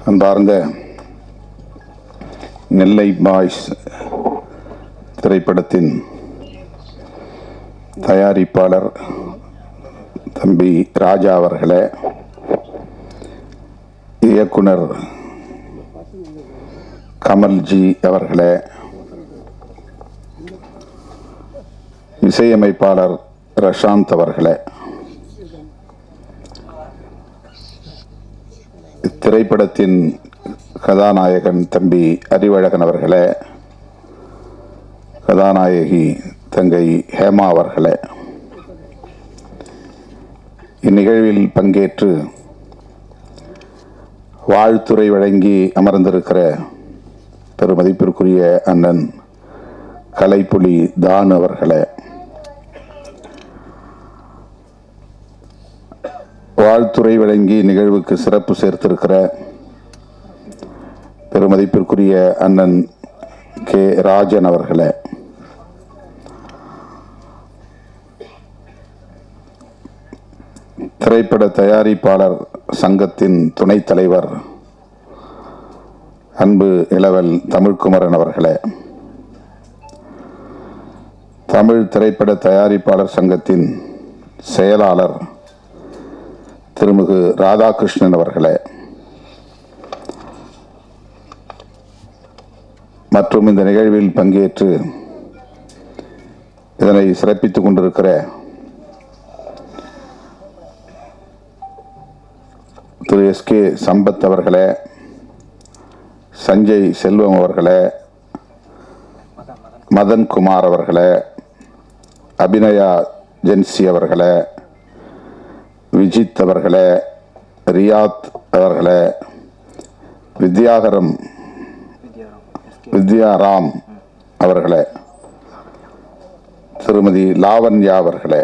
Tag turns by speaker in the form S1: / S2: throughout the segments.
S1: அன்பார்ந்த நெல்லை பாய்ஸ் திரைப்படத்தின் தயாரிப்பாளர் தம்பி ராஜா அவர்களே, இயக்குனர் கமல்ஜி அவர்களே, இசையமைப்பாளர் ரஷாந்த் அவர்களே, திரைப்படத்தின் கதாநாயகன் தம்பி அறிவழகன் அவர்களே, கதாநாயகி தங்கை ஹேமா அவர்களே, இந்நிகழ்வில் பங்கேற்று வாழ்த்துரை வழங்கி அமர்ந்திருக்கிற பெருமதிப்பிற்குரிய அண்ணன் கலைப்புலி தான் அவர்களே, வாழ்த்துரை வழங்கி நிகழ்வுக்கு சிறப்பு சேர்த்திருக்கிற பெருமதிப்பிற்குரிய அண்ணன் கே ராஜன் அவர்களே, திரைப்பட தயாரிப்பாளர் சங்கத்தின் துணைத் தலைவர் அன்பு இளவல் தமிழ்குமரன் அவர்களே, தமிழ் திரைப்பட தயாரிப்பாளர் சங்கத்தின் செயலாளர் திருமிகு ராதாகிருஷ்ணன் அவர்களே, மற்றும் இந்த நிகழ்வில் பங்கேற்று இதனை சிறப்பித்துக் கொண்டிருக்கிற திரு எஸ்.கே. சம்பத் அவர்களே, சஞ்சய் செல்வம் அவர்களே, மதன் குமார் அவர்களே, அபிநயா ஜென்சி அவர்களே, விஜித் அவர்களே, ரியாத் அவர்களே, வித்யாராம் அவர்களே, திருமதி லாவண்யா அவர்களே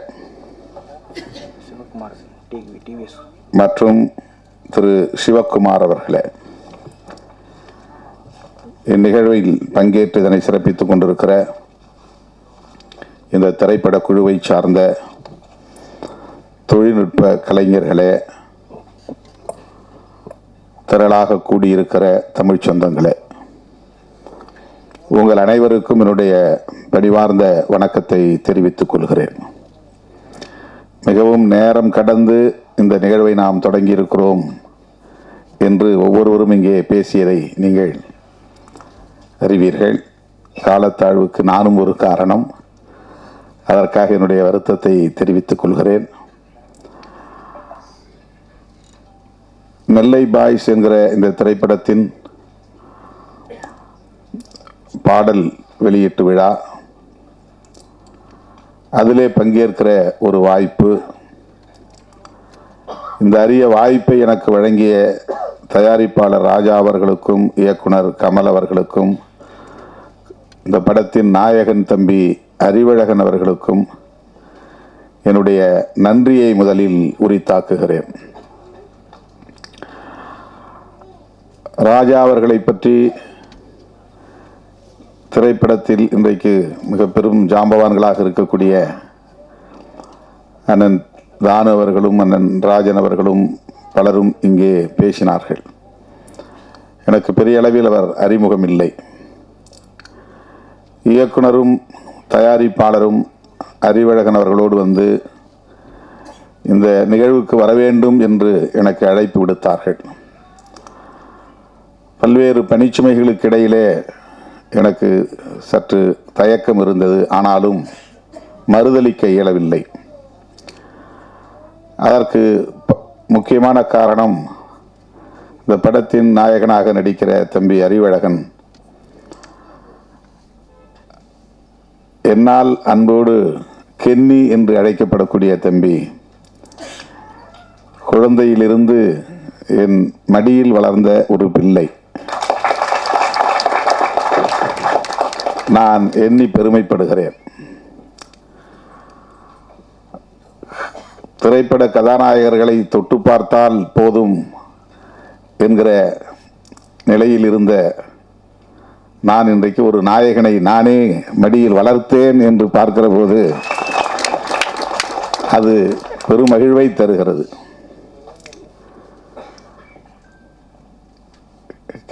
S1: மற்றும் திரு சிவக்குமார் அவர்களே, இந்நிகழ்வில் பங்கேற்று இதனை சிறப்பித்துக் கொண்டிருக்கிற இந்த திரைப்பட குழுவை சார்ந்த தொழில்நுட்ப கலைஞர்களே, திரளாக கூடியிருக்கிற தமிழ் சொந்தங்களே, உங்கள் அனைவருக்கும் என்னுடைய பணிவார்ந்த வணக்கத்தை தெரிவித்துக் கொள்கிறேன். மிகவும் நேரம் கடந்து இந்த நிகழ்வை நாம் தொடங்கியிருக்கிறோம் என்று ஒவ்வொருவரும் இங்கே பேசியதை நீங்கள் அறிவீர்கள். காலத்தாழ்வுக்கு நானும் ஒரு காரணம். அதற்காக என்னுடைய வருத்தத்தை தெரிவித்துக் கொள்கிறேன். நெல்லை பாய்ஸ் என்கிற இந்த திரைப்படத்தின் பாடல் வெளியீட்டு விழா, அதிலே பங்கேற்கிற ஒரு வாய்ப்பு, இந்த அரிய வாய்ப்பை எனக்கு வழங்கிய தயாரிப்பாளர் ராஜா அவர்களுக்கும் இயக்குனர் கமல் அவர்களுக்கும் இந்த படத்தின் நாயகன் தம்பி அறிவழகன் அவர்களுக்கும் என்னுடைய நன்றியை முதலில் உரித்தாக்குகிறேன். ராஜா அவர்களை பற்றி திரைப்படத்தில் இன்றைக்கு மிக பெரும் ஜாம்பவான்களாக இருக்கக்கூடிய அண்ணன் தானு அவர்களும் அண்ணன் ராஜன் அவர்களும் பலரும் இங்கே பேசினார்கள். எனக்கு பெரிய அளவில் அவர் அறிமுகம் இல்லை. இயக்குனரும் தயாரிப்பாளரும் அறிவழகன் அவர்களோடு வந்து இந்த நிகழ்வுக்கு வர வேண்டும் என்று எனக்கு அழைப்பு விடுத்தார்கள். பல்வேறு பணிச்சுமைகளுக்கு இடையிலே எனக்கு சற்று தயக்கம் இருந்தது. ஆனாலும் மறுதலிக்க இயலவில்லை. அதற்கு முக்கியமான காரணம், இந்த படத்தின் நாயகனாக நடிக்கிற தம்பி அறிவழகன் என்னால் அன்போடு கென்னி என்று அழைக்கப்படக்கூடிய தம்பி, குழந்தையிலிருந்து என் மடியில் வளர்ந்த ஒரு பிள்ளை. நான் எண்ணி பெருமைப்படுகிறேன். திரைப்பட கதாநாயகர்களை தொட்டு பார்த்தால் போதும் என்கிற நிலையில் இருந்த நான் இன்றைக்கு ஒரு நாயகனை நானே மடியில் வளர்த்தேன் என்று பார்க்கிற போது அது பெருமகிழ்வை தருகிறது.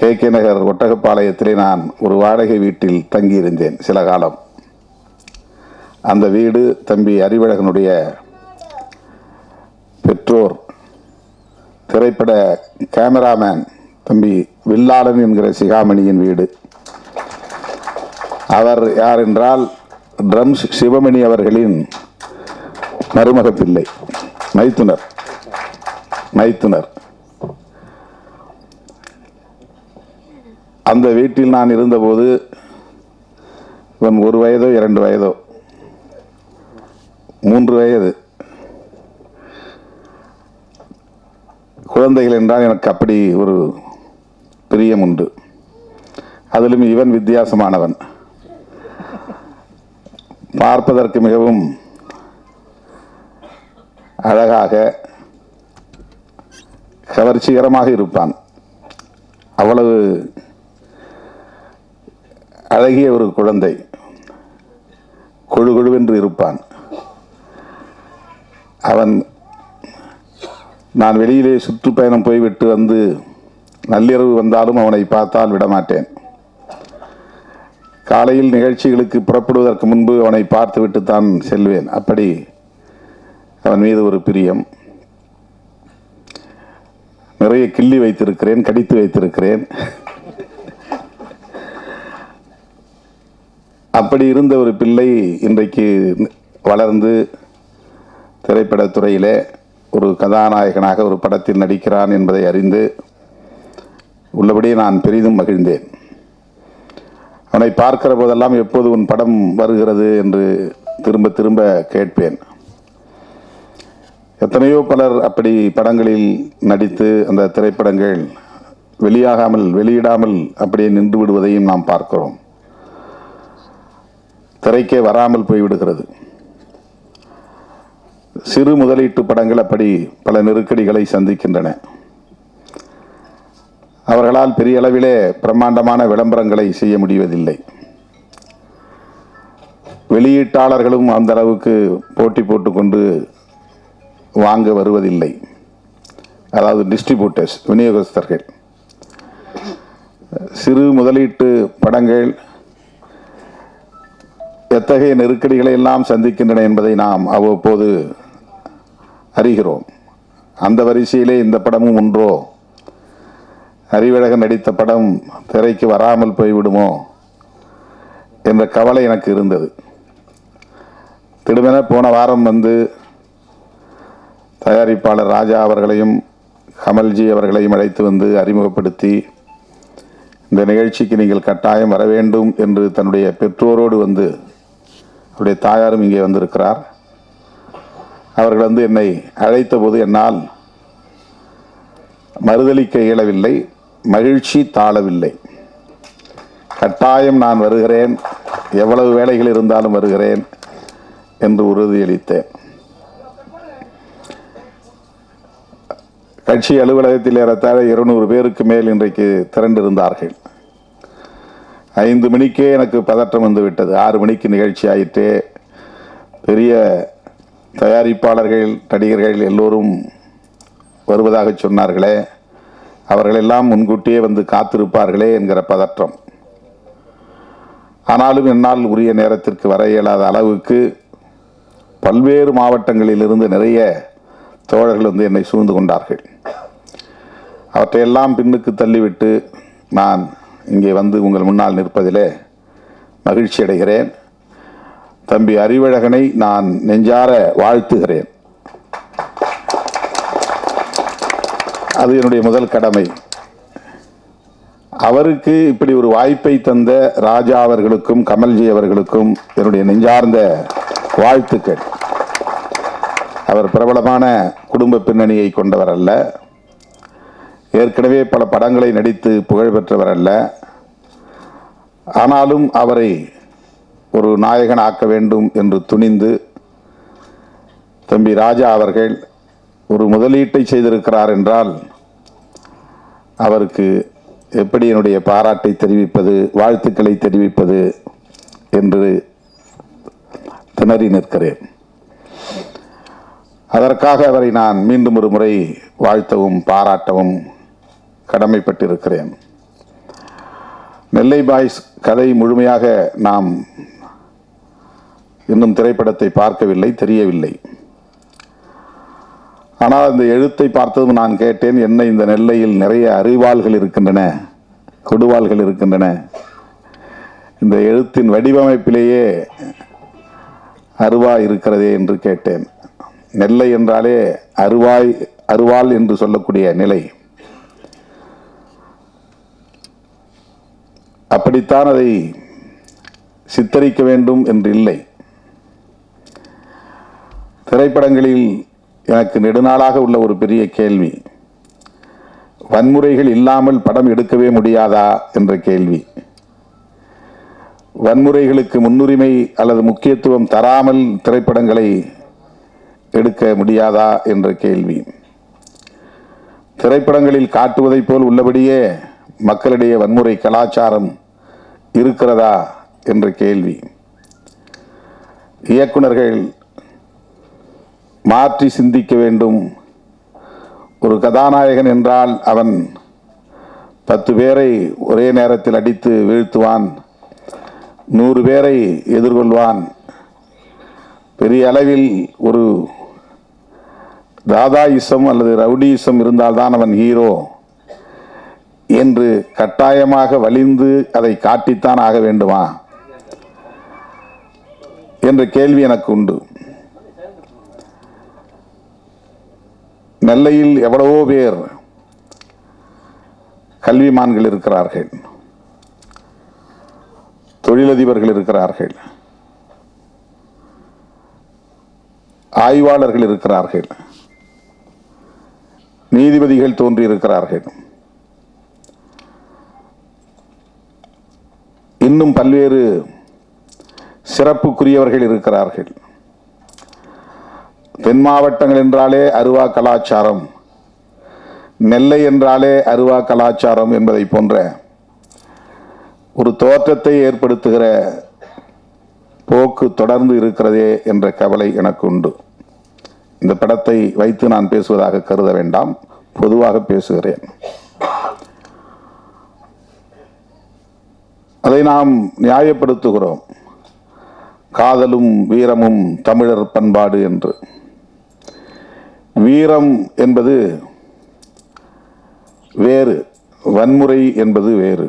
S1: கே நகர் ஒட்டகப்பாளையத்திலே நான் ஒரு வாடகை வீட்டில் தங்கியிருந்தேன் சில காலம். அந்த வீடு தம்பி அறிவழகனுடைய பெற்றோர் திரைப்பட கேமராமேன் தம்பி வில்லாளன் என்கிற சிகாமணியின் வீடு. அவர் யார் என்றால் ட்ரம்ஸ் சிவமணி அவர்களின் மருமக பிள்ளை, மைத்துனர். அந்த வீட்டில் நான் இருந்தபோது இவன் 1 வயதோ 2 வயதோ 3 வயது குழந்தைகள் என்றால் எனக்கு அப்படி ஒரு பிரியம் உண்டு. அதிலும் இவன் வித்தியாசமானவன். பார்ப்பதற்கு மிகவும் அழகாக கவர்ச்சிகரமாக இருப்பான். அவ்வளவு அழகிய ஒரு குழந்தை, கொழுகொழுவென்று இருப்பான். அவன் நான் வெளியிலே சுற்றுப்பயணம் போய்விட்டு வந்து நள்ளிரவு வந்தாலும் அவனை பார்த்தால் விடமாட்டேன். காலையில் நிகழ்ச்சிகளுக்கு புறப்படுவதற்கு முன்பு அவனை பார்த்துவிட்டு தான் செல்வேன். அப்படி அவன் மீது ஒரு பிரியம். நிறைய கிள்ளி வைத்திருக்கிறேன், கடித்து வைத்திருக்கிறேன். அப்படி இருந்த ஒரு பிள்ளை இன்றைக்கு வளர்ந்து திரைப்படத்துறையிலே ஒரு கதாநாயகனாக ஒரு படத்தில் நடிக்கிறான் என்பதை அறிந்து உள்ளபடி நான் பெரிதும் மகிழ்ந்தேன். அவனை பார்க்கிற போதெல்லாம் எப்போது உன் படம் வருகிறது என்று திரும்ப திரும்ப கேட்பேன். எத்தனையோ பலர் அப்படி படங்களில் நடித்து அந்த திரைப்படங்கள் வெளியிடாமல் அப்படியே நின்று விடுவதையும் நாம் பார்க்கிறோம். திரைக்கே வராமல் போய்விடுகிறது. சிறு முதலீட்டு படங்கள் அப்படி பல நெருக்கடிகளை சந்திக்கின்றன. அவர்களால் பெரிய அளவிலே பிரம்மாண்டமான விளம்பரங்களை செய்ய முடிவதில்லை. வெளியீட்டாளர்களும் அந்த அளவுக்கு போட்டி போட்டுக்கொண்டு வாங்க வருவதில்லை. அதாவது டிஸ்ட்ரிபியூட்டர்ஸ், விநியோகஸ்தர்கள். சிறு முதலீட்டு படங்கள் எத்தகைய நெருக்கடிகளை எல்லாம் சந்திக்கின்றன என்பதை நாம் அவ்வப்போது அறிகிறோம். அந்த வரிசையிலே இந்த படமும் ஒன்றோ? அறிவழகன் நடித்த படம் திரைக்கு வராமல் போய்விடுமோ என்ற கவலை எனக்கு இருந்தது. திடுமென போன வாரம் வந்து தயாரிப்பாளர் ராஜா அவர்களையும் கமல்ஜி அவர்களையும் அழைத்து வந்து அறிமுகப்படுத்தி, இந்த நிகழ்ச்சிக்கு நீங்கள் கட்டாயம் வர வேண்டும் என்று தன்னுடைய பெற்றோரோடு வந்து, அவருடைய தாயாரும் இங்கே வந்திருக்கிறார், அவர்கள் வந்து என்னை அழைத்த போது என்னால் மறுதளிக்க இயலவில்லை, மகிழ்ச்சி தாழவில்லை. கட்டாயம் நான் வருகிறேன், எவ்வளவு வேலைகள் இருந்தாலும் வருகிறேன் என்று உறுதியளித்தேன். கட்சி அலுவலகத்தில் ஏறத்தாழ 200 பேருக்கு மேல் இன்றைக்கு திரண்டிருந்தார்கள். 5 மணிக்கே எனக்கு பதற்றம் வந்து விட்டது. 6 மணிக்கு நிகழ்ச்சி ஆயிற்றே. பெரிய தயாரிப்பாளர்கள், நடிகர்கள் எல்லோரும் வருவதாக சொன்னார்களே, அவர்களெல்லாம் முன்கூட்டியே வந்து காத்திருப்பார்களே என்கிற பதற்றம். ஆனாலும் என்னால் உரிய நேரத்திற்கு வர இயலாத அளவுக்கு பல்வேறு மாவட்டங்களிலிருந்து நிறைய தோழர்கள் வந்து என்னை சூழ்ந்து கொண்டார்கள். அவற்றையெல்லாம் பின்னுக்கு தள்ளிவிட்டு நான் இங்கே வந்து உங்கள் முன்னால் நிற்பதிலே மகிழ்ச்சி அடைகிறேன். தம்பி அறிவழகனை நான் நெஞ்சார வாழ்த்துகிறேன். அது என்னுடைய முதல் கடமை. அவருக்கு இப்படி ஒரு வாய்ப்பை தந்த ராஜா அவர்களுக்கும் கமல்ஜி அவர்களுக்கும் என்னுடைய நெஞ்சார்ந்த வாழ்த்துக்கள். அவர் பிரபலமான குடும்ப பின்னணியை கொண்டவர் அல்ல, ஏற்கனவே பல படங்களை நடித்து புகழ் பெற்றவர் அல்ல. ஆனாலும் அவரை ஒரு நாயகன் ஆக்க வேண்டும் என்று துணிந்து தம்பி ராஜா அவர்கள் ஒரு முதலீட்டை செய்திருக்கிறார் என்றால் அவருக்கு எப்படி என்னுடைய பாராட்டை தெரிவிப்பது, வாழ்த்துக்களை தெரிவிப்பது என்று திணறி நிற்கிறேன். அதற்காக அவரை நான் மீண்டும் ஒரு முறை வாழ்த்தவும் பாராட்டவும் கடமைப்பட்டிருக்கிறேன். நெல்லை பாய்ஸ் கதை முழுமையாக நாம் இன்னும் திரைப்படத்தை பார்க்கவில்லை, தெரியவில்லை. ஆனால் அந்த எழுத்தை பார்த்ததும் நான் கேட்டேன், என்ன இந்த நெல்லையில் நிறைய அறிவாள்கள் இருக்கின்றன, கொடுவாள்கள் இருக்கின்றன, இந்த எழுத்தின் வடிவமைப்பிலேயே அருவா இருக்கிறதே என்று கேட்டேன். நெல்லை என்றாலே அருவாள் என்று சொல்லக்கூடிய நிலை. அப்படித்தான் அதை சித்தரிக்க வேண்டும் என்று இல்லை. திரைப்படங்களில் எனக்கு நெடுநாளாக உள்ள ஒரு பெரிய கேள்வி, வன்முறைகள் இல்லாமல் படம் எடுக்கவே முடியாதா என்ற கேள்வி. வன்முறைகளுக்கு முன்னுரிமை அல்லது முக்கியத்துவம் தராமல் திரைப்படங்களை எடுக்க முடியாதா என்ற கேள்வி. திரைப்படங்களில் காட்டுவதைப் போல் உள்ளபடியே மக்களிடையே வன்முறை கலாச்சாரம் இருக்கிறதா என்ற கேள்வி. இயக்குனர்கள் மாற்றி சிந்திக்க வேண்டும். ஒரு கதாநாயகன் என்றால் அவன் 10 பேரை ஒரே நேரத்தில் அடித்து வீழ்த்துவான், 100 பேரை எதிர்கொள்வான். பெரிய அளவில் ஒரு தாதாயிசம் அல்லது ரவுடியிசம் இருந்தால்தான் அவன் ஹீரோ என்று கட்டாயமாக வலிந்து அதை காட்டித்தான் ஆக வேண்டுமா என்ற கேள்வி எனக்கு உண்டு. நெல்லையில் எவ்வளவோ பேர் கல்விமான்கள் இருக்கிறார்கள், தொழிலதிபர்கள் இருக்கிறார்கள், ஆய்வாளர்கள் இருக்கிறார்கள், நீதிபதிகள் தோன்றியிருக்கிறார்கள், இன்னும் பல்வேறு சிறப்புக்குரியவர்கள் இருக்கிறார்கள். தென் மாவட்டங்கள் என்றாலே அருவா கலாச்சாரம், நெல்லை என்றாலே அருவா கலாச்சாரம் என்பதை போன்ற ஒரு தோற்றத்தை ஏற்படுத்துகிற போக்கு தொடர்ந்து இருக்கிறதே என்ற கவலை எனக்கு உண்டு. இந்த படத்தை வைத்து நான் பேசுவதாக கருத வேண்டாம், பொதுவாக பேசுகிறேன். அதை நாம் நியாயப்படுத்துகிறோம், காதலும் வீரமும் தமிழர் பண்பாடு என்று. வீரம் என்பது வேறு, வன்முறை என்பது வேறு.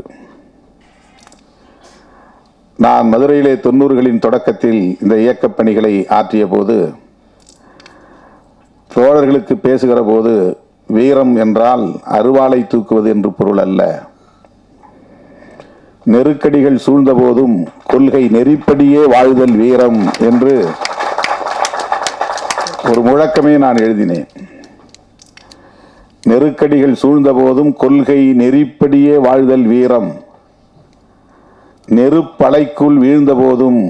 S1: நான் மதுரையிலே 90களின் தொடக்கத்தில் இந்த இயக்கப் பணிகளை ஆற்றிய போது தோழர்களுக்கு பேசுகிற போது வீரம் என்றால் அருவாளை தூக்குவது என்று பொருள் அல்ல. நெருக்கடிகள் சூழ்ந்த போதும் கொள்கை நெறிப்படியே வாழ்தல் வீரம் என்று ஒரு முழக்கமே நான் எழுதினேன். நெருக்கடிகள் சூழ்ந்த போதும் கொள்கை நெறிப்படியே வாழ்தல் வீரம், நெருப்பலைக்குள் வீழ்ந்த போதும்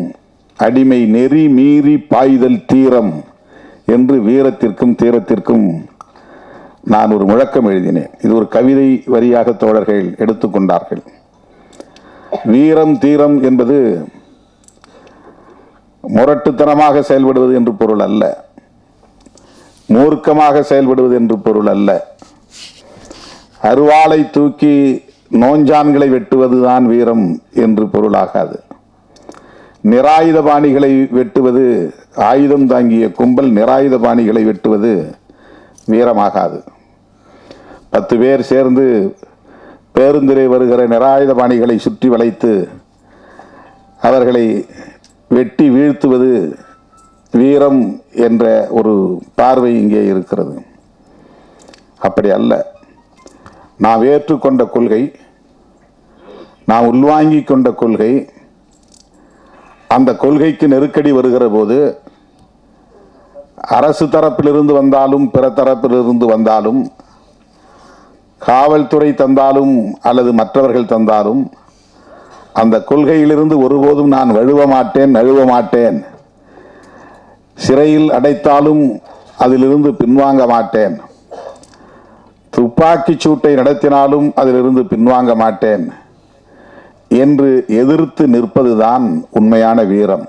S1: அடிமை நெறி மீறி பாய்தல் தீரம் என்று வீரத்திற்கும் தீரத்திற்கும் நான் ஒரு முழக்கம் எழுதினேன். இது ஒரு கவிதை வரியாக தோழர்கள் எடுத்துக்கொண்டார்கள். வீரம் தீரம் என்பது முரட்டுத்தனமாக செயல்படுவது என்று பொருள் அல்ல, மூர்க்கமாக செயல்படுவது என்று பொருள் அல்ல. அருவாளை தூக்கி நோஞ்சான்களை வெட்டுவதுதான் வீரம் என்று பொருளாகாது. நிராயுதபாணிகளை வெட்டுவது, ஆயுதம் தாங்கிய கும்பல் நிராயுதபாணிகளை வெட்டுவது வீரமாகாது. 10 பேர் சேர்ந்து பேருந்திலே வருகிற நிராயுதபாணிகளை சுற்றி வளைத்து அவர்களை வெட்டி வீழ்த்துவது வீரம் என்ற ஒரு பார்வை இங்கே இருக்கிறது. அப்படி அல்ல. நாம் ஏற்றுக்கொண்ட கொள்கை, நாம் உள்வாங்கிக் கொண்ட கொள்கை, அந்த கொள்கைக்கு நெருக்கடி வருகிற போது அரசு தரப்பிலிருந்து வந்தாலும் பிற தரப்பிலிருந்து வந்தாலும், காவல்துறை தந்தாலும் அல்லது மற்றவர்கள் தந்தாலும், அந்த கொள்கையிலிருந்து ஒருபோதும் நான் வழுவ மாட்டேன், நழுவ மாட்டேன். சிறையில் அடைத்தாலும் அதிலிருந்து பின்வாங்க மாட்டேன். துப்பாக்கிச் சூட்டை நடத்தினாலும் அதிலிருந்து பின்வாங்க மாட்டேன் என்று எதிர்த்து நிற்பதுதான் உண்மையான வீரம்.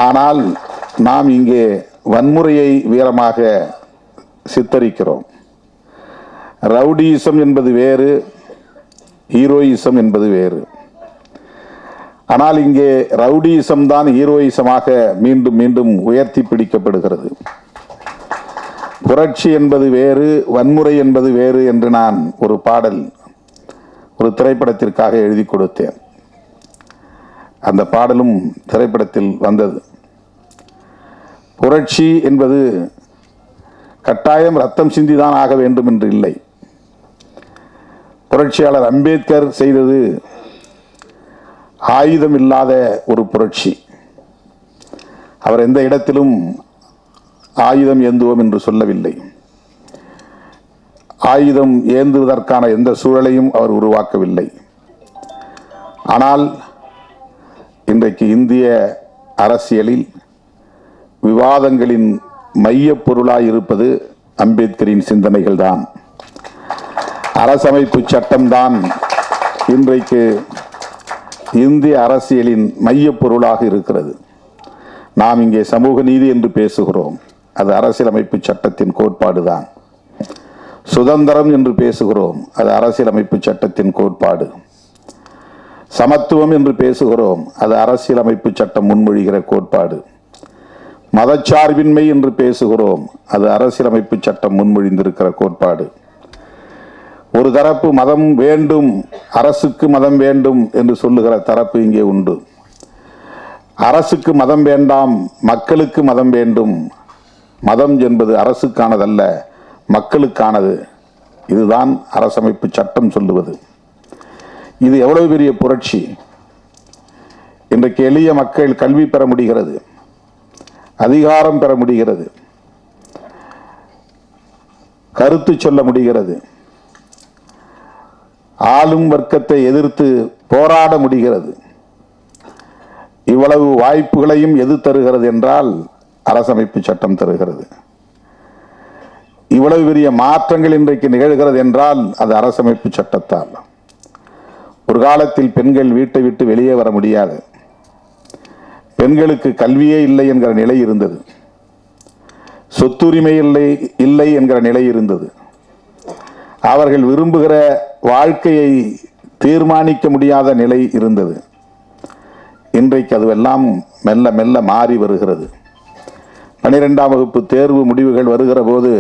S1: ஆனால் நாம் இங்கே வன்முறையை வீரமாக சித்தரிக்கிறோம். ரவுடியிசம் என்பது வேறு, ஹீரோயிசம் என்பது வேறு. ஆனால் இங்கே ரவுடியிசம் தான் ஹீரோயிசமாக மீண்டும் மீண்டும் உயர்த்தி பிடிக்கப்படுகிறது. புரட்சி என்பது வேறு, வன்முறை என்பது வேறு என்று நான் ஒரு பாடல் ஒரு திரைப்படத்திற்காக எழுதி கொடுத்தேன். அந்த பாடலும் திரைப்படத்தில் வந்தது. புரட்சி என்பது கட்டாயம் ரத்தம் சிந்திதான் ஆக வேண்டும் என்று இல்லை. புரட்சியாளர் அம்பேத்கர் செய்தது ஆயுதம் இல்லாத ஒரு புரட்சி. அவர் எந்த இடத்திலும் ஆயுதம் ஏந்துவோம் என்று சொல்லவில்லை. ஆயுதம் ஏந்துவதற்கான எந்த சூழலையும் அவர் உருவாக்கவில்லை. ஆனால் இன்றைக்கு இந்திய அரசியலில் விவாதங்களின் மையப் பொருளாய் இருப்பது அம்பேத்கரின் சிந்தனைகள் தான். அரசமைப்பு சட்டம்தான் இன்றைக்கு இந்திய அரசியலின் மையப் பொருளாக இருக்கிறது. நாம் இங்கே சமூக நீதி என்று பேசுகிறோம், அது அரசியலமைப்பு சட்டத்தின் கோட்பாடு தான். சுதந்திரம் என்று பேசுகிறோம், அது அரசியலமைப்பு சட்டத்தின் கோட்பாடு. சமத்துவம் என்று பேசுகிறோம், அது அரசியலமைப்பு சட்டம் முன்மொழிகிற கோட்பாடு. மதச்சார்பின்மை என்று பேசுகிறோம், அது அரசியலமைப்பு சட்டம் முன்மொழிந்திருக்கிற கோட்பாடு. ஒரு தரப்பு மதம் வேண்டும், அரசுக்கு மதம் வேண்டும் என்று சொல்லுகிற தரப்பு இங்கே உண்டு. அரசுக்கு மதம் வேண்டாம், மக்களுக்கு மதம் வேண்டும். மதம் என்பது அரசுக்கானதல்ல, மக்களுக்கானது. இதுதான் அரசமைப்பு சட்டம் சொல்லுவது. இது எவ்வளவு பெரிய புரட்சி! இன்றைக்கு எளிய மக்கள் கல்வி பெற முடிகிறது, அதிகாரம் பெற முடிகிறது, கருத்து சொல்ல முடிகிறது, ஆளும் வர்க்கத்தை எதிர்த்து போராட முடிகிறது. இவ்வளவு வாய்ப்புகளையும் எது தருகிறது என்றால் அரசமைப்பு சட்டம் தருகிறது. இவ்வளவு பெரிய மாற்றங்கள் இன்றைக்கு நிகழ்கிறது என்றால் அது அரசமைப்பு சட்டத்தால். ஒரு காலத்தில் பெண்கள் வீட்டை விட்டு வெளியே வர முடியாது, பெண்களுக்கு கல்வியே இல்லை என்கிற நிலை இருந்தது, சொத்துரிமை இல்லை என்கிற நிலை இருந்தது, அவர்கள் விரும்புகிற வாழ்க்கையை தீர்மானிக்க முடியாத நிலை இருந்தது. இன்றைக்கு அதுவெல்லாம் மெல்ல மெல்ல மாறி வருகிறது. 12ஆம் வகுப்பு தேர்வு முடிவுகள் வருகிற போது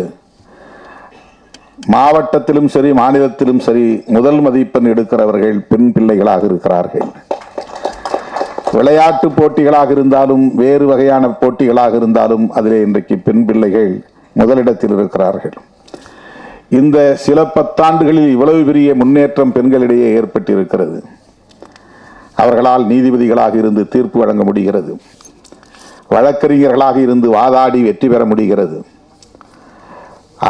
S1: மாவட்டத்திலும் சரி மாநிலத்திலும் சரி முதல் மதிப்பெண் எடுக்கிறவர்கள் பெண் பிள்ளைகளாக இருக்கிறார்கள். விளையாட்டு போட்டிகளாக இருந்தாலும் வேறு வகையான போட்டிகளாக இருந்தாலும் அதிலே இன்றைக்கு பெண் பிள்ளைகள் முதலிடத்தில் இருக்கிறார்கள். இந்த சில பத்தாண்டுகளில் இவ்வளவு பெரிய முன்னேற்றம் பெண்களிடையே ஏற்பட்டிருக்கிறது. அவர்களால் நீதிபதிகளாக இருந்து தீர்ப்பு வழங்க முடிகிறது, வழக்கறிஞர்களாக இருந்து வாதாடி வெற்றி பெற முடிகிறது,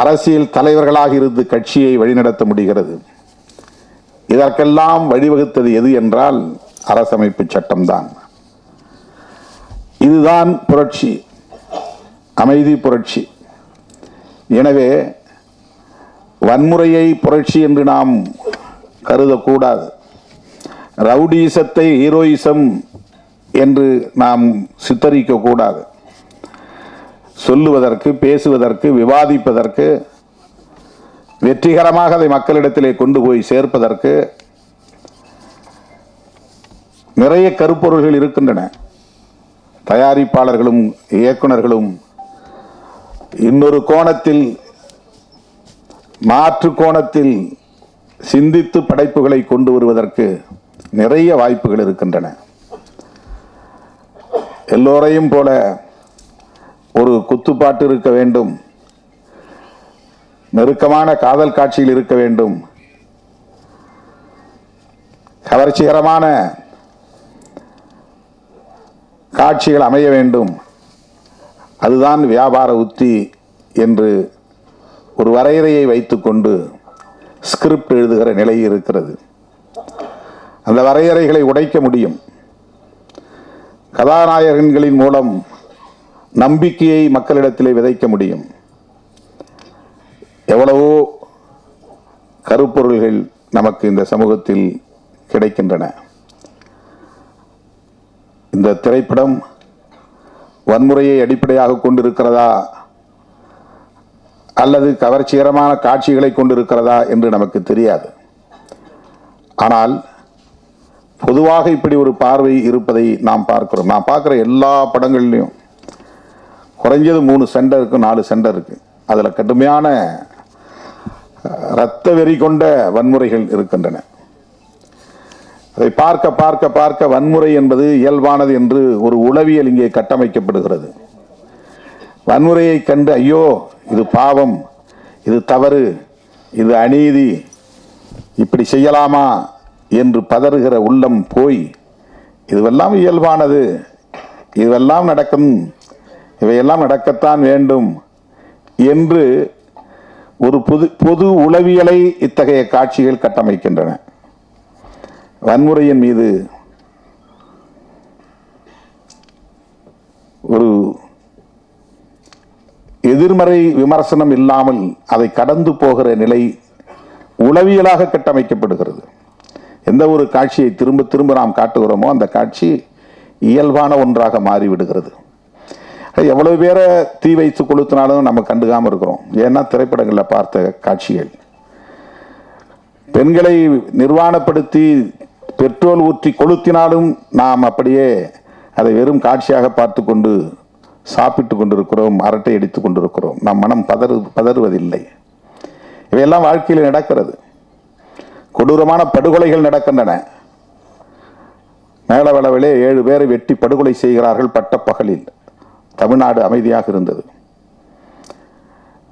S1: அரசியல் தலைவர்களாக இருந்து கட்சியை வழிநடத்த முடிகிறது. இதற்கெல்லாம் வழிவகுத்தது எது என்றால் அரசமைப்பு சட்டம்தான். இதுதான் புரட்சி, அமைதி புரட்சி. எனவே வன்முறையை புரட்சி என்று நாம் கருதக்கூடாது. ரவுடிசத்தை ஹீரோயிசம் என்று நாம் சித்தரிக்க கூடாது. சொல்லுவதற்கு, பேசுவதற்கு, விவாதிப்பதற்கு, வெற்றிகரமாக அதை மக்களிடத்திலே கொண்டு போய் சேர்ப்பதற்கு நிறைய கருப்பொருள்கள் இருக்கின்றன. தயாரிப்பாளர்களும் இயக்குனர்களும் இன்னொரு கோணத்தில், மாற்று கோணத்தில் சிந்தித்து படைப்புகளை கொண்டு வருவதற்கு நிறைய வாய்ப்புகள் இருக்கின்றன. எல்லோரையும் போல ஒரு குத்துப்பாட்டு இருக்க வேண்டும், நெருக்கமான காதல் காட்சியில் இருக்க வேண்டும், கவர்ச்சிகரமான காட்சிகள் அமைய வேண்டும், அதுதான் வியாபார உத்தி என்று ஒரு வரையறையை வைத்துக்கொண்டு ஸ்கிரிப்ட் எழுதுகிற நிலை இருக்கிறது. அந்த வரையறைகளை உடைக்க முடியும். கதாநாயகன்களின் மூலம் நம்பிக்கையை மக்களிடத்திலே விதைக்க முடியும். எவ்வளவோ கருப்பொருள்கள் நமக்கு இந்த சமூகத்தில் கிடைக்கின்றன. இந்த திரைப்படம் வன்முறையை அடிப்படையாக கொண்டிருக்கிறதா அல்லது கவர்ச்சிகரமான காட்சிகளை கொண்டிருக்கிறதா என்று நமக்கு தெரியாது. ஆனால் பொதுவாக இப்படி ஒரு பார்வை இருப்பதை நாம் பார்க்கிறோம். நான் பார்க்குற எல்லா படங்கள்லையும் குறைஞ்சது 3 சண்டை இருக்கு, 4 சண்டை இருக்கு. அதில் கடுமையான இரத்த வெறி கொண்ட வன்முறைகள் இருக்கின்றன. அதை பார்க்க பார்க்க பார்க்க வன்முறை என்பது இயல்பானது என்று ஒரு உளவியல் இங்கே கட்டமைக்கப்படுகிறது. வன்முறையை கண்டு ஐயோ இது பாவம், இது தவறு, இது அநீதி, இப்படி செய்யலாமா என்று பதறுகிற உள்ளம் போய் இதுவெல்லாம் இயல்பானது, இதுவெல்லாம் நடக்கும், இவையெல்லாம் நடக்கத்தான் வேண்டும் என்று ஒரு பொது உளவியலை இத்தகைய காட்சிகள் கட்டமைக்கின்றன. வன்முறையின் மீது ஒரு எதிர்மறை விமர்சனம் இல்லாமல் அதை கடந்து போகிற நிலை உளவியலாக கட்டமைக்கப்படுகிறது. எந்த ஒரு காட்சியை திரும்ப திரும்ப நாம் காட்டுகிறோமோ அந்த காட்சி இயல்பான ஒன்றாக மாறிவிடுகிறது. எவ்வளவு பேரை தீ வைத்து கொளுத்தினாலும் நம்ம கண்டுக்காம இருக்கிறோம். ஏன்னா திரைப்படங்களில் பார்த்த காட்சிகள் பெண்களை நிர்வாணப்படுத்தி பெட்ரோல் ஊற்றி கொளுத்தினாலும் நாம் அப்படியே அதை வெறும் காட்சியாக பார்த்து கொண்டு சாப்பிட்டு கொண்டிருக்கிறோம், அரட்டை அடித்துக் கொண்டிருக்கிறோம். நம் மனம் பதறுவதில்லை. இவையெல்லாம் வாழ்க்கையில் நடக்கிறது. கொடூரமான படுகொலைகள் நடக்கின்றன. மேலவளவிலே 7 பேரை வெட்டி படுகொலை செய்கிறார்கள் பட்டப்பகலில். தமிழ்நாடு அமைதியாக இருந்தது.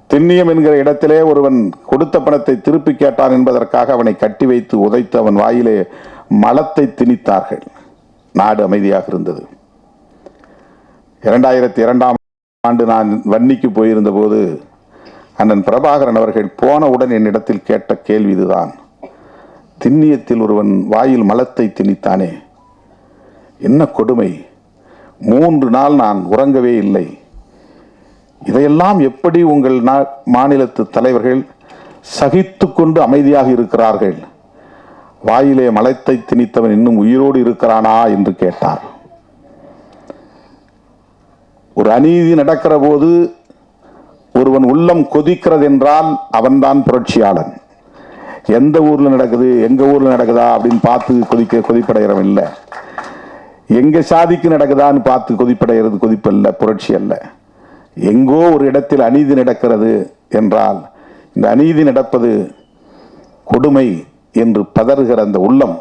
S1: திண்ணியம் என்கிற இடத்திலே ஒருவன் கொடுத்த பணத்தை திருப்பி கேட்டான் என்பதற்காக அவனை கட்டி வைத்து உதைத்து அவன் வாயிலே மலத்தை திணித்தார்கள். நாடு அமைதியாக இருந்தது. 2002ஆம் ஆண்டு நான் வன்னிக்கு போயிருந்த போது அண்ணன் பிரபாகரன் அவர்கள் போனவுடன் என்னிடத்தில் கேட்ட கேள்வி இதுதான். திண்ணியத்தில் ஒருவன் வாயில் மலத்தை திணித்தானே, என்ன கொடுமை! 3 நாள் நான் உறங்கவே இல்லை. இதையெல்லாம் எப்படி உங்கள் மாநிலத்து தலைவர்கள் சகித்து கொண்டு அமைதியாக இருக்கிறார்கள்? வாயிலே மலத்தை திணித்தவன் இன்னும் உயிரோடு இருக்கிறானா என்று கேட்டார். ஒரு அநீதி நடக்கிற போது ஒருவன் உள்ளம் கொதிக்கிறது என்றால் அவன்தான் புரட்சியாளன். எந்த ஊர்ல நடக்குது, எங்க ஊர்ல நடக்குதா அப்படின்னு பார்த்து கொதிப்படைகிறவன் இல்லை. எங்க சாதிக்கு நடக்குதான்னு பார்த்து கொதிப்படைகிறது கொதிப்பல்ல, புரட்சி அல்ல. எங்கோ ஒரு இடத்தில் அநீதி நடக்கிறது என்றால் இந்த அநீதி நடப்பது கொடுமை என்று பதறுகிற அந்த உள்ளம்,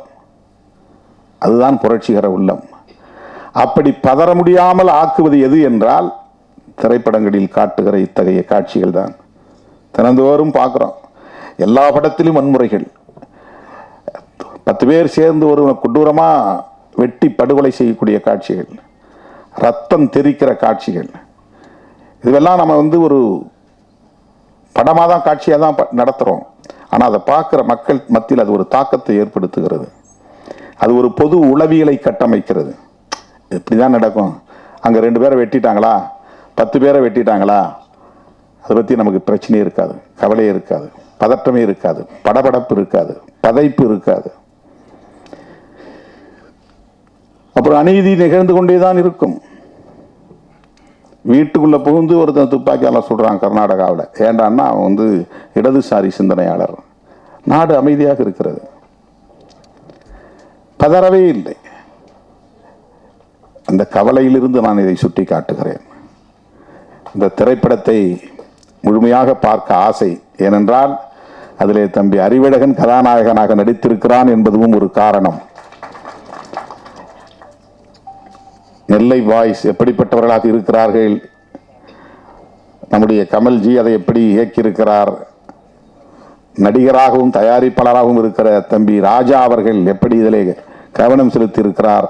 S1: அதுதான் புரட்சிகர உள்ளம். அப்படி பதற முடியாமல் ஆக்குவது எது என்றால் திரைப்படங்களில் காட்டுகிற இத்தகைய காட்சிகள் தான். தினந்தோறும் பார்க்கிறோம். எல்லா படத்திலும் வன்முறைகள். 10 பேர் சேர்ந்து ஒரு கொடூரமா வெட்டி படுகொலை செய்யக்கூடிய காட்சிகள், ரத்தம் தெறிக்கிற காட்சிகள், இதுவெல்லாம் நம்ம ஒரு படமாக தான் காட்சியாக தான் நடத்துகிறோம். ஆனால் அதை பார்க்குற மக்கள் மத்தியில் அது ஒரு தாக்கத்தை ஏற்படுத்துகிறது. அது ஒரு பொது உளவியலை கட்டமைக்கிறது. இப்படி தான் நடக்கும். அங்கே 2 பேரை வெட்டிட்டாங்களா, 10 பேரை வெட்டிட்டாங்களா, அதை பற்றி நமக்கு பிரச்சனையே இருக்காது, கவலையே இருக்காது, பதற்றமே இருக்காது, படபடப்பு இருக்காது, பதைப்பு இருக்காது. அப்புறம் அநீதி நிகழ்ந்து கொண்டேதான் இருக்கும். வீட்டுக்குள்ள புகுந்து ஒருத்தன் துப்பாக்கியால சொல்றான் கர்நாடகாவில். ஏண்டான்னா அவன் இடதுசாரி சிந்தனையாளர். நாடு அமைதியாக இருக்கிறது, பதறவே இல்லை. அந்த கவலையிலிருந்து நான் இதை சுட்டி காட்டுகிறேன். இந்த திரைப்படத்தை முழுமையாக பார்க்க ஆசை. ஏனென்றால் அதிலே தம்பி அறிவழகன் கதாநாயகனாக நடித்திருக்கிறான் என்பதும் ஒரு காரணம். நெல்லை பாய்ஸ் எப்படிப்பட்டவர்களாக இருக்கிறார்கள், நம்முடைய கமல்ஜி அதை எப்படி இயக்கியிருக்கிறார், நடிகராகவும் தயாரிப்பாளராகவும் இருக்கிற தம்பி ராஜா அவர்கள் எப்படி இதிலே கவனம் செலுத்தி இருக்கிறார்,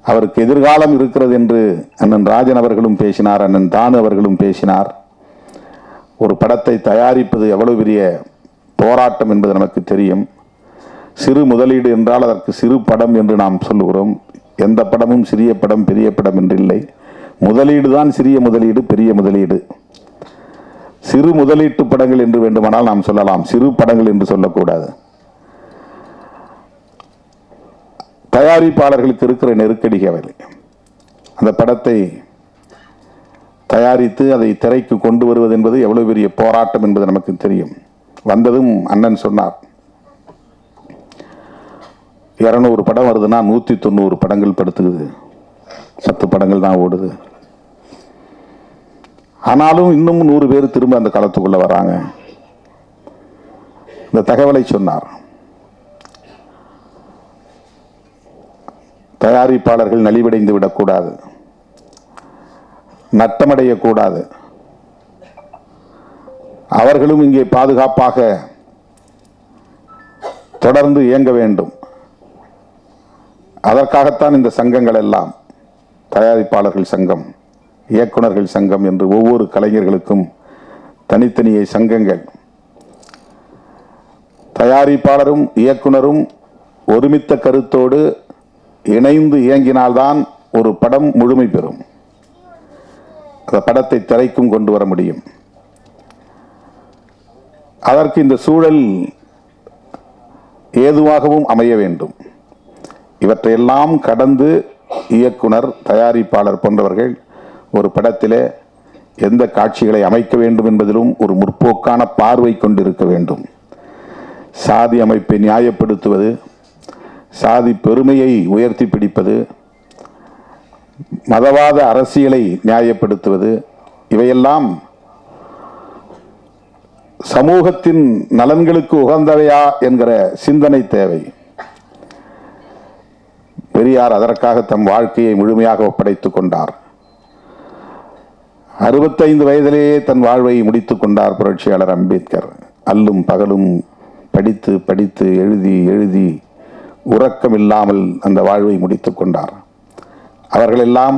S1: அவருக்கு எதிர்காலம் இருக்கிறது என்று அண்ணன் ராஜன் அவர்களும் பேசினார், அண்ணன் தானு அவர்களும் பேசினார். ஒரு படத்தை தயாரிப்பது எவ்வளவு பெரிய போராட்டம் என்பது நமக்கு தெரியும். சிறு முதலீடு என்றால் அதற்கு சிறு படம் என்று நாம் சொல்லுகிறோம். எந்த படமும் சிறிய படம் பெரிய படம் என்றில்லை. முதலீடு தான் சிறிய முதலீடு, பெரிய முதலீடு. சிறு முதலீட்டு படங்கள் என்று வேண்டுமானால் நாம் சொல்லலாம், சிறு படங்கள் என்று சொல்லக்கூடாது. தயாரிப்பாளர்களுக்கு இருக்கிற நெருக்கடிகள், அந்த படத்தை தயாரித்து அதை திரைக்கு கொண்டு வருவது என்பது எவ்வளவு பெரிய போராட்டம் என்பது நமக்கு தெரியும். வந்ததும் அண்ணன் சொன்னார், 200 படம் வருதுன்னா 190 படங்கள் படுத்துக்குது, 10 படங்கள் தான் ஓடுது. ஆனாலும் இன்னும் 100 பேர் திரும்ப அந்த களத்துக்குள்ள வராங்க. இந்த தகவலை சொன்னார். தயாரிப்பாளர்கள் நலிவடைந்து விடக்கூடாது, நட்டமடையக்கூடாது. அவர்களும் இங்கே பாதுகாப்பாக தொடர்ந்து இயங்க வேண்டும். அதற்காகத்தான் இந்த சங்கங்கள் எல்லாம், தயாரிப்பாளர்கள் சங்கம், இயக்குனர்கள் சங்கம் என்று ஒவ்வொரு கலைஞர்களுக்கும் தனித்தனியே சங்கங்கள். தயாரிப்பாளரும் இயக்குனரும் ஒருமித்த கருத்தோடு இணைந்து இயங்கினால்தான் ஒரு படம் முழுமை பெறும். அந்த படத்தை திரைக்கும் கொண்டு வர முடியும். அதற்கு இந்த சூழல் ஏதுவாகவும் அமைய வேண்டும். இவற்றையெல்லாம் கடந்து இயக்குனர், தயாரிப்பாளர் போன்றவர்கள் ஒரு படத்திலே எந்த காட்சிகளை அமைக்க வேண்டும் என்பதிலும் ஒரு முற்போக்கான பார்வை கொண்டிருக்க வேண்டும். சாதி அமைப்பை நியாயப்படுத்துவது, சாதி பெருமையை உயர்த்தி பிடிப்பது, மதவாத அரசியலை நியாயப்படுத்துவது, இவையெல்லாம் சமூகத்தின் நலன்களுக்கு உகந்தவையா என்கிற சிந்தனை தேவை. பெரியார் அதற்காக தம் வாழ்க்கையை முழுமையாக ஒப்படைத்துக் கொண்டார். 65 வயதிலேயே தன் வாழ்வை முடித்துக் கொண்டார் புரட்சியாளர் அம்பேத்கர். அல்லும் பகலும் படித்து படித்து எழுதி எழுதி உறக்கம் இல்லாமல் அந்த வாழ்வை முடித்துக் கொண்டார். அவர்களெல்லாம்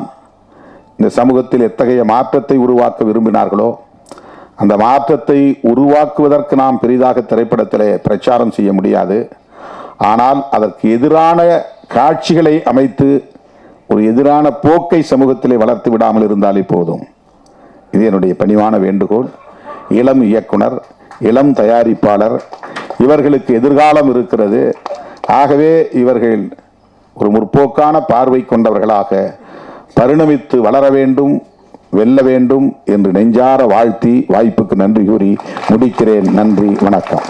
S1: இந்த சமூகத்தில் எத்தகைய மாற்றத்தை உருவாக்க விரும்பினார்களோ அந்த மாற்றத்தை உருவாக்குவதற்கு நாம் பெரிதாக திரைப்படத்திலே பிரச்சாரம் செய்ய முடியாது. ஆனால் அதற்கு எதிரான காட்சிகளை அமைத்து ஒரு எதிரான போக்கை சமூகத்திலே வளர்த்து விடாமல் இருந்தாலே போதும். இது என்னுடைய பணிவான வேண்டுகோள். இளம் இயக்குனர், இளம் தயாரிப்பாளர், இவர்களுக்கு எதிர்காலம் இருக்கிறது. ஆகவே இவர்கள் ஒரு முற்போக்கான பார்வை கொண்டவர்களாக பரிணமித்து வளர வேண்டும், வெல்ல வேண்டும் என்று நெஞ்சார வாழ்த்தி வாய்ப்புக்கு நன்றி கூறி முடிக்கிறேன். நன்றி, வணக்கம்.